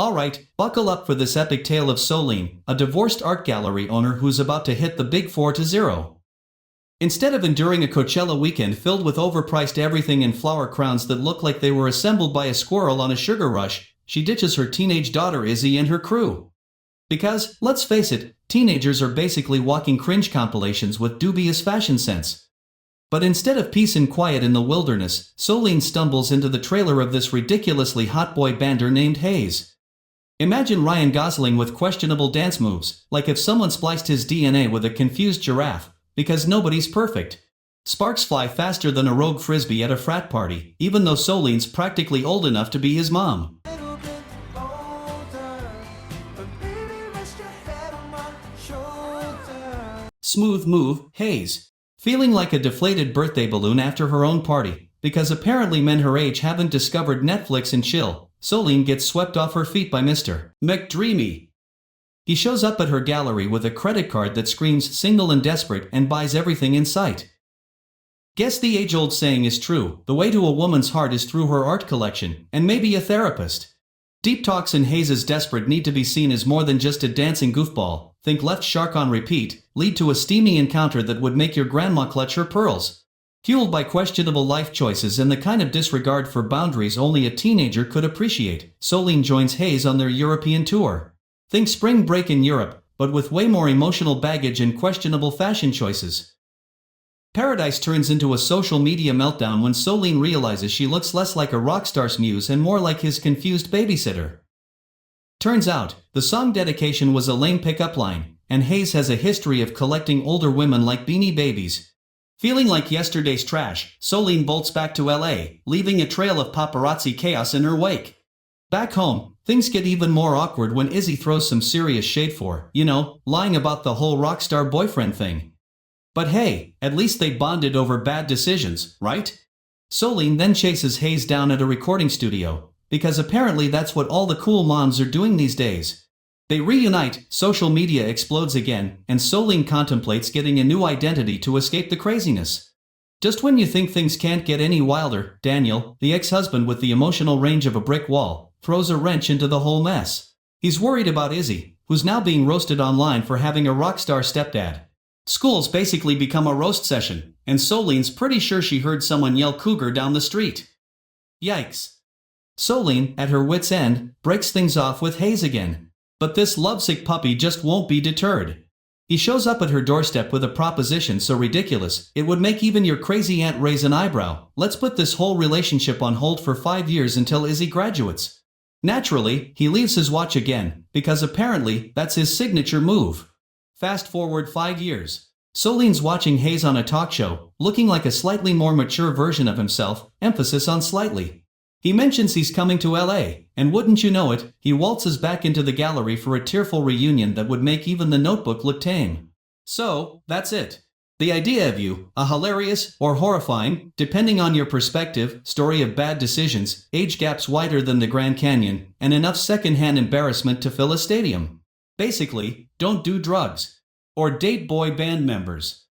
Alright, buckle up for this epic tale of Solene, a divorced art gallery owner who's about to hit the big 4-0. Instead of enduring a Coachella weekend filled with overpriced everything and flower crowns that look like they were assembled by a squirrel on a sugar rush, she ditches her teenage daughter Izzy and her crew. Because, let's face it, teenagers are basically walking cringe compilations with dubious fashion sense. But instead of peace and quiet in the wilderness, Solene stumbles into the trailer of this ridiculously hot boy bander named Hayes. Imagine Ryan Gosling with questionable dance moves, like if someone spliced his DNA with a confused giraffe, because nobody's perfect. Sparks fly faster than a rogue frisbee at a frat party, even though Solene's practically old enough to be his mom. Smooth move, Hayes. Feeling like a deflated birthday balloon after her own party, because apparently men her age haven't discovered Netflix and chill, Solene gets swept off her feet by Mr. McDreamy. He shows up at her gallery with a credit card that screams single and desperate and buys everything in sight. Guess the age-old saying is true, the way to a woman's heart is through her art collection, and maybe a therapist. Deep talks in Hayes' desperate need to be seen as more than just a dancing goofball, think left shark on repeat, lead to a steamy encounter that would make your grandma clutch her pearls. Fueled by questionable life choices and the kind of disregard for boundaries only a teenager could appreciate, Solene joins Hayes on their European tour. Think spring break in Europe, but with way more emotional baggage and questionable fashion choices. Paradise turns into a social media meltdown when Solene realizes she looks less like a rock star's muse and more like his confused babysitter. Turns out, the song dedication was a lame pickup line, and Hayes has a history of collecting older women like Beanie Babies. Feeling like yesterday's trash, Solene bolts back to LA, leaving a trail of paparazzi chaos in her wake. Back home, things get even more awkward when Izzy throws some serious shade for, lying about the whole rockstar boyfriend thing. But hey, at least they bonded over bad decisions, right? Solene then chases Hayes down at a recording studio, because apparently that's what all the cool moms are doing these days. They reunite, social media explodes again, and Solene contemplates getting a new identity to escape the craziness. Just when you think things can't get any wilder, Daniel, the ex-husband with the emotional range of a brick wall, throws a wrench into the whole mess. He's worried about Izzy, who's now being roasted online for having a rockstar stepdad. School's basically become a roast session, and Solene's pretty sure she heard someone yell cougar down the street. Yikes. Solene, at her wit's end, breaks things off with Hayes again. But this lovesick puppy just won't be deterred. He shows up at her doorstep with a proposition so ridiculous, it would make even your crazy aunt raise an eyebrow. Let's put this whole relationship on hold for 5 years until Izzy graduates. Naturally, he leaves his watch again, because apparently, that's his signature move. Fast forward 5 years. Solene's watching Hayes on a talk show, looking like a slightly more mature version of himself, emphasis on slightly. He mentions he's coming to LA, and wouldn't you know it, he waltzes back into the gallery for a tearful reunion that would make even The Notebook look tame. So, that's it. The idea of you, a hilarious, or horrifying, depending on your perspective, story of bad decisions, age gaps wider than the Grand Canyon, and enough secondhand embarrassment to fill a stadium. Basically, don't do drugs. Or date boy band members.